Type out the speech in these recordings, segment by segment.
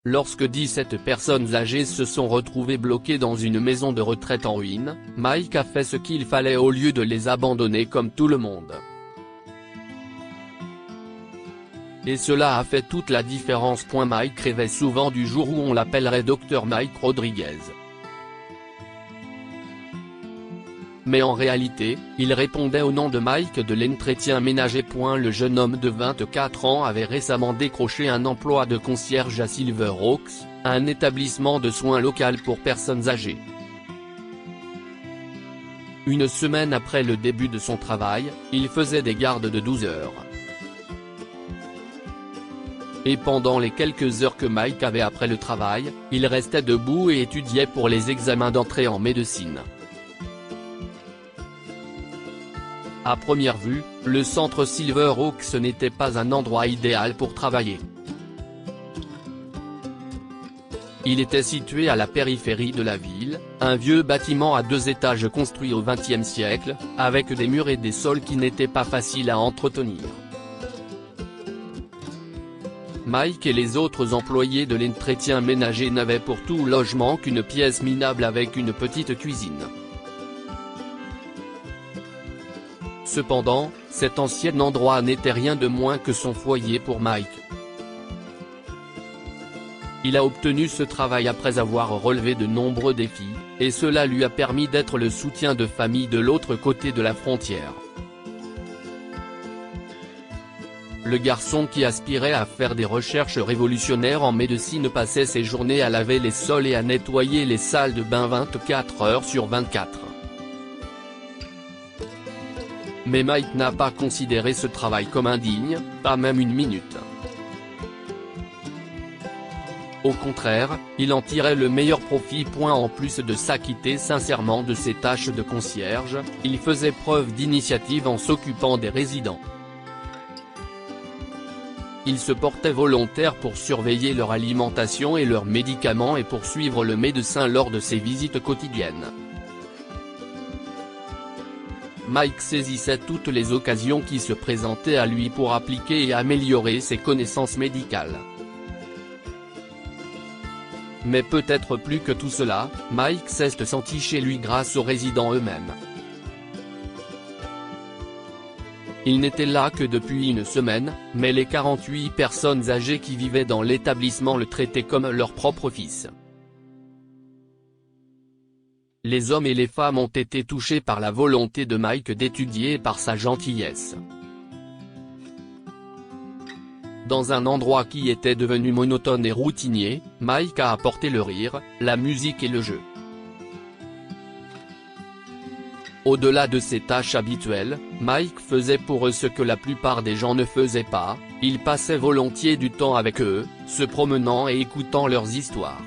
Lorsque 17 personnes âgées se sont retrouvées bloquées dans une maison de retraite en ruine, Mike a fait ce qu'il fallait au lieu de les abandonner comme tout le monde. Et cela a fait toute la différence. Mike rêvait souvent du jour où on l'appellerait Dr Mike Rodriguez. Mais en réalité, il répondait au nom de Mike de l'entretien ménager. Le jeune homme de 24 ans avait récemment décroché un emploi de concierge à Silver Oaks, un établissement de soins local pour personnes âgées. Une semaine après le début de son travail, il faisait des gardes de 12 heures. Et pendant les quelques heures que Mike avait après le travail, il restait debout et étudiait pour les examens d'entrée en médecine. À première vue, le centre Silver Oaks n'était pas un endroit idéal pour travailler. Il était situé à la périphérie de la ville, un vieux bâtiment à 2 étages construit au XXe siècle, avec des murs et des sols qui n'étaient pas faciles à entretenir. Mike et les autres employés de l'entretien ménager n'avaient pour tout logement qu'une pièce minable avec une petite cuisine. Cependant, cet ancien endroit n'était rien de moins que son foyer pour Mike. Il a obtenu ce travail après avoir relevé de nombreux défis, et cela lui a permis d'être le soutien de famille de l'autre côté de la frontière. Le garçon qui aspirait à faire des recherches révolutionnaires en médecine passait ses journées à laver les sols et à nettoyer les salles de bain 24 heures sur 24. Mais Mike n'a pas considéré ce travail comme indigne, pas même une minute. Au contraire, il en tirait le meilleur profit. En plus de s'acquitter sincèrement de ses tâches de concierge, il faisait preuve d'initiative en s'occupant des résidents. Il se portait volontaire pour surveiller leur alimentation et leurs médicaments et pour suivre le médecin lors de ses visites quotidiennes. Mike saisissait toutes les occasions qui se présentaient à lui pour appliquer et améliorer ses connaissances médicales. Mais peut-être plus que tout cela, Mike s'est senti chez lui grâce aux résidents eux-mêmes. Il n'était là que depuis une semaine, mais les 48 personnes âgées qui vivaient dans l'établissement le traitaient comme leur propre fils. Les hommes et les femmes ont été touchés par la volonté de Mike d'étudier et par sa gentillesse. Dans un endroit qui était devenu monotone et routinier, Mike a apporté le rire, la musique et le jeu. Au-delà de ses tâches habituelles, Mike faisait pour eux ce que la plupart des gens ne faisaient pas, il passait volontiers du temps avec eux, se promenant et écoutant leurs histoires.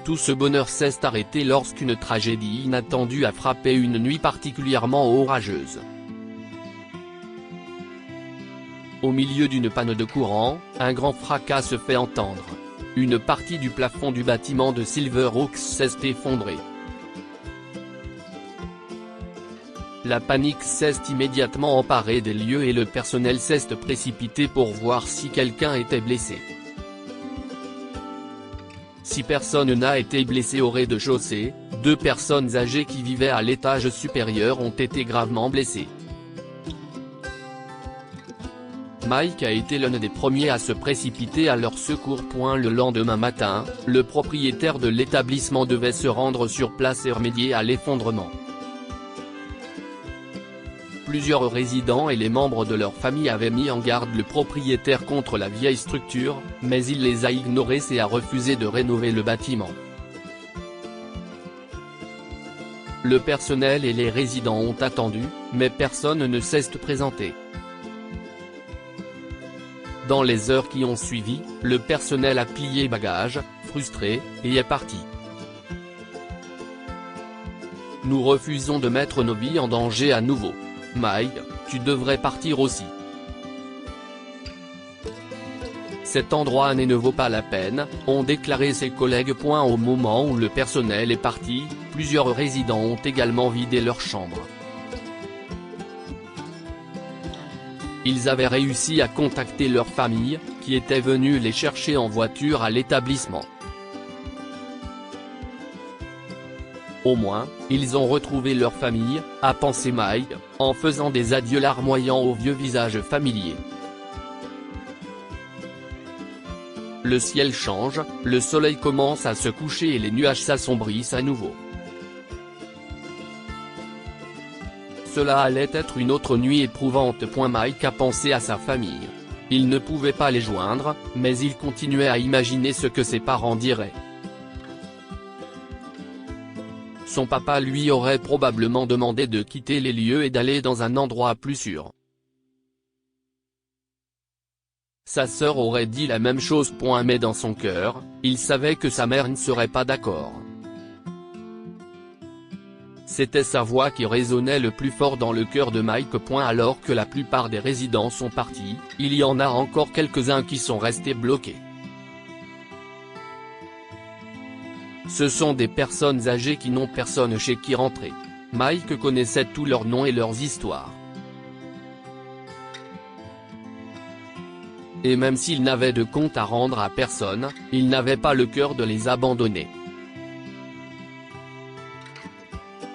Tout ce bonheur s'est arrêté lorsqu'une tragédie inattendue a frappé une nuit particulièrement orageuse. Au milieu d'une panne de courant, un grand fracas se fait entendre. Une partie du plafond du bâtiment de Silver Oaks s'est effondrée. La panique s'est immédiatement emparée des lieux et le personnel s'est précipité pour voir si quelqu'un était blessé. 6 personnes n'a été blessées au rez-de-chaussée, 2 personnes âgées qui vivaient à l'étage supérieur ont été gravement blessées. Mike a été l'un des premiers à se précipiter à leur secours. Le lendemain matin, le propriétaire de l'établissement devait se rendre sur place et remédier à l'effondrement. Plusieurs résidents et les membres de leur famille avaient mis en garde le propriétaire contre la vieille structure, mais il les a ignorés et a refusé de rénover le bâtiment. Le personnel et les résidents ont attendu, mais personne ne s'est présenté. Dans les heures qui ont suivi, le personnel a plié bagages, frustré, et est parti. Nous refusons de mettre nos vies en danger à nouveau. Mike, tu devrais partir aussi. Cet endroit ne vaut pas la peine, ont déclaré ses collègues. Au moment où le personnel est parti, plusieurs résidents ont également vidé leurs chambres. Ils avaient réussi à contacter leur famille, qui était venu les chercher en voiture à l'établissement. Au moins, ils ont retrouvé leur famille, a pensé Mike, en faisant des adieux larmoyants aux vieux visages familiers. Le ciel change, le soleil commence à se coucher et les nuages s'assombrissent à nouveau. Cela allait être une autre nuit éprouvante. Mike a pensé à sa famille. Il ne pouvait pas les joindre, mais il continuait à imaginer ce que ses parents diraient. Son papa lui aurait probablement demandé de quitter les lieux et d'aller dans un endroit plus sûr. Sa sœur aurait dit la même chose. Mais dans son cœur, il savait que sa mère ne serait pas d'accord. C'était sa voix qui résonnait le plus fort dans le cœur de Mike. Alors que la plupart des résidents sont partis, il y en a encore quelques-uns qui sont restés bloqués. Ce sont des personnes âgées qui n'ont personne chez qui rentrer. Mike connaissait tous leurs noms et leurs histoires. Et même s'il n'avait de compte à rendre à personne, il n'avait pas le cœur de les abandonner.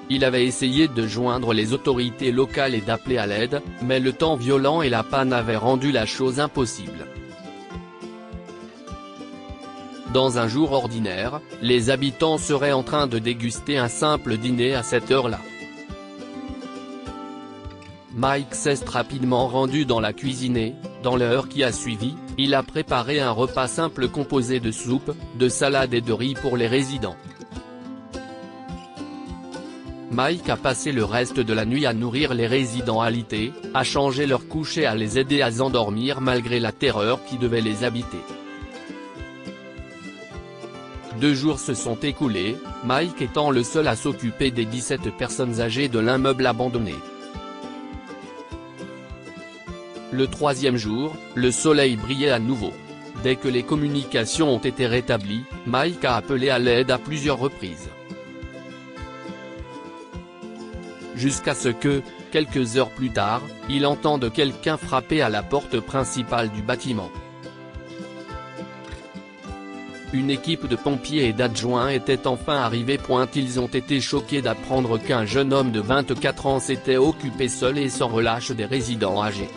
Il avait essayé de joindre les autorités locales et d'appeler à l'aide, mais le temps violent et la panne avaient rendu la chose impossible. Dans un jour ordinaire, les habitants seraient en train de déguster un simple dîner à cette heure-là. Mike s'est rapidement rendu dans la cuisine et, dans l'heure qui a suivi, il a préparé un repas simple composé de soupe, de salade et de riz pour les résidents. Mike a passé le reste de la nuit à nourrir les résidents alités, à changer leur couche et à les aider à s'endormir malgré la terreur qui devait les habiter. 2 jours se sont écoulés, Mike étant le seul à s'occuper des 17 personnes âgées de l'immeuble abandonné. Le 3e jour, le soleil brillait à nouveau. Dès que les communications ont été rétablies, Mike a appelé à l'aide à plusieurs reprises. Jusqu'à ce que, quelques heures plus tard, il entende quelqu'un frapper à la porte principale du bâtiment. Une équipe de pompiers et d'adjoints était enfin arrivée. Ils ont été choqués d'apprendre qu'un jeune homme de 24 ans s'était occupé seul et sans relâche des résidents âgés.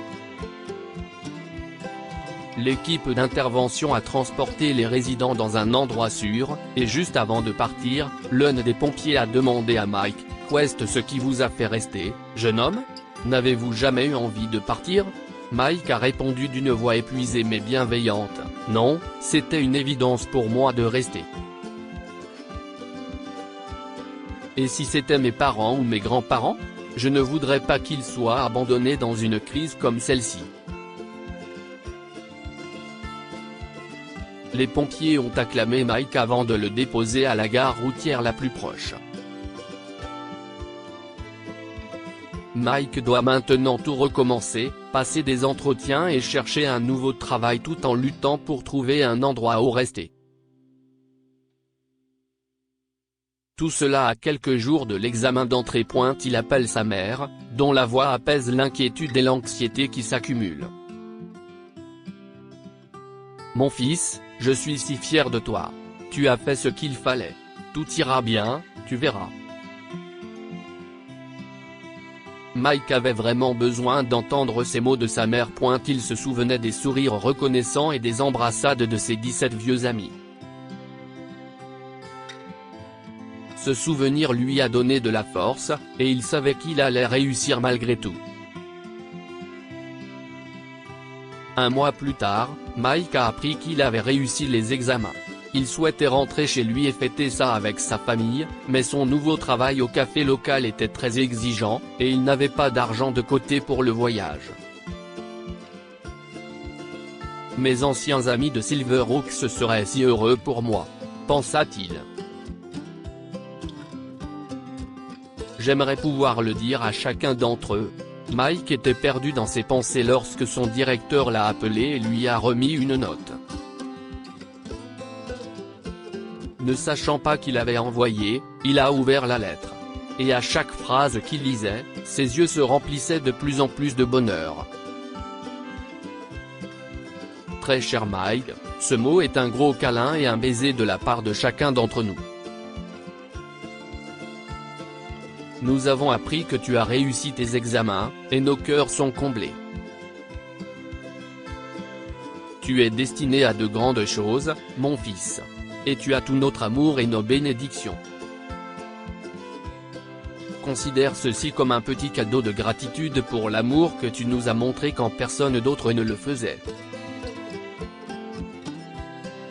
L'équipe d'intervention a transporté les résidents dans un endroit sûr, et juste avant de partir, l'un des pompiers a demandé à Mike: « Qu'est-ce ce qui vous a fait rester, jeune homme? N'avez-vous jamais eu envie de partir ?» Mike a répondu d'une voix épuisée mais bienveillante: « Non, c'était une évidence pour moi de rester. Et si c'était mes parents ou mes grands-parents? Je ne voudrais pas qu'ils soient abandonnés dans une crise comme celle-ci. » Les pompiers ont acclamé Mike avant de le déposer à la gare routière la plus proche. Mike doit maintenant tout recommencer, passer des entretiens et chercher un nouveau travail tout en luttant pour trouver un endroit où rester. Tout cela à quelques jours de l'examen d'entrée. Il appelle sa mère, dont la voix apaise l'inquiétude et l'anxiété qui s'accumulent. « Mon fils, je suis si fier de toi. Tu as fait ce qu'il fallait. Tout ira bien, tu verras. » Mike avait vraiment besoin d'entendre ces mots de sa mère. Il se souvenait des sourires reconnaissants et des embrassades de ses 17 vieux amis. Ce souvenir lui a donné de la force, et il savait qu'il allait réussir malgré tout. Un mois plus tard, Mike a appris qu'il avait réussi les examens. Il souhaitait rentrer chez lui et fêter ça avec sa famille, mais son nouveau travail au café local était très exigeant, et il n'avait pas d'argent de côté pour le voyage. « Mes anciens amis de Silver Oaks seraient si heureux pour moi, » pensa-t-il. « J'aimerais pouvoir le dire à chacun d'entre eux. » Mike était perdu dans ses pensées lorsque son directeur l'a appelé et lui a remis une note. Ne sachant pas qui l'avait envoyée, il a ouvert la lettre. Et à chaque phrase qu'il lisait, ses yeux se remplissaient de plus en plus de bonheur. très cher Mike, ce mot est un gros câlin et un baiser de la part de chacun d'entre nous. Nous avons appris que tu as réussi tes examens, et nos cœurs sont comblés. Tu es destiné à de grandes choses, mon fils. Et tu as tout notre amour et nos bénédictions. Considère ceci comme un petit cadeau de gratitude pour l'amour que tu nous as montré quand personne d'autre ne le faisait.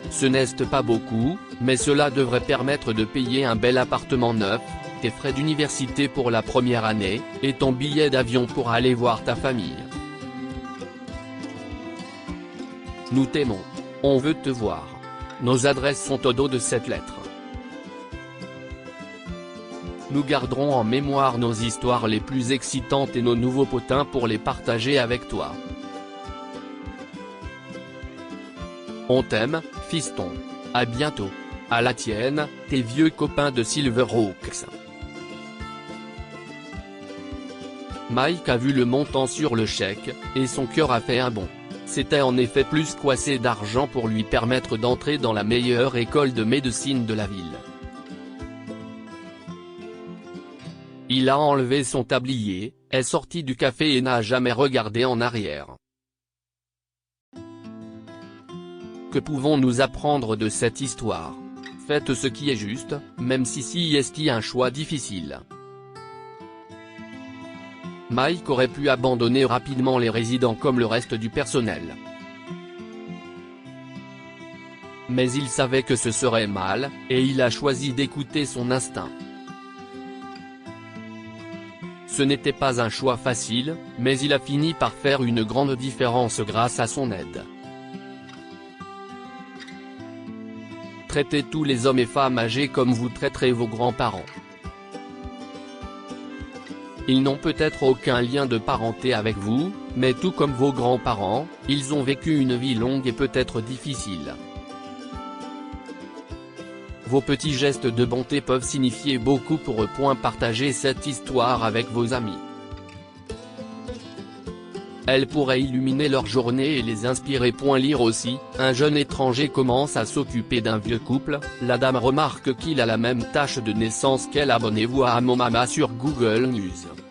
Ce n'est pas beaucoup, mais cela devrait permettre de payer un bel appartement neuf, tes frais d'université pour la première année, et ton billet d'avion pour aller voir ta famille. Nous t'aimons. On veut te voir. Nos adresses sont au dos de cette lettre. Nous garderons en mémoire nos histoires les plus excitantes et nos nouveaux potins pour les partager avec toi. On t'aime, fiston. À bientôt. À la tienne, tes vieux copains de Silverhawks. Mike a vu le montant sur le chèque, et son cœur a fait un bond. C'était en effet plus qu'assez d'argent pour lui permettre d'entrer dans la meilleure école de médecine de la ville. Il a enlevé son tablier, est sorti du café et n'a jamais regardé en arrière. Que pouvons-nous apprendre de cette histoire? Faites ce qui est juste, même si est un choix difficile. Mike aurait pu abandonner rapidement les résidents comme le reste du personnel. Mais il savait que ce serait mal, et il a choisi d'écouter son instinct. Ce n'était pas un choix facile, mais il a fini par faire une grande différence grâce à son aide. Traitez tous les hommes et femmes âgés comme vous traiterez vos grands-parents. Ils n'ont peut-être aucun lien de parenté avec vous, mais tout comme vos grands-parents, ils ont vécu une vie longue et peut-être difficile. Vos petits gestes de bonté peuvent signifier beaucoup pour eux. Partagez cette histoire avec vos amis. Elle pourrait illuminer leur journée et les inspirer. Lire aussi, un jeune étranger commence à s'occuper d'un vieux couple, la dame remarque qu'il a la même tache de naissance qu'elle. Abonnez-vous à mon mama sur Google News.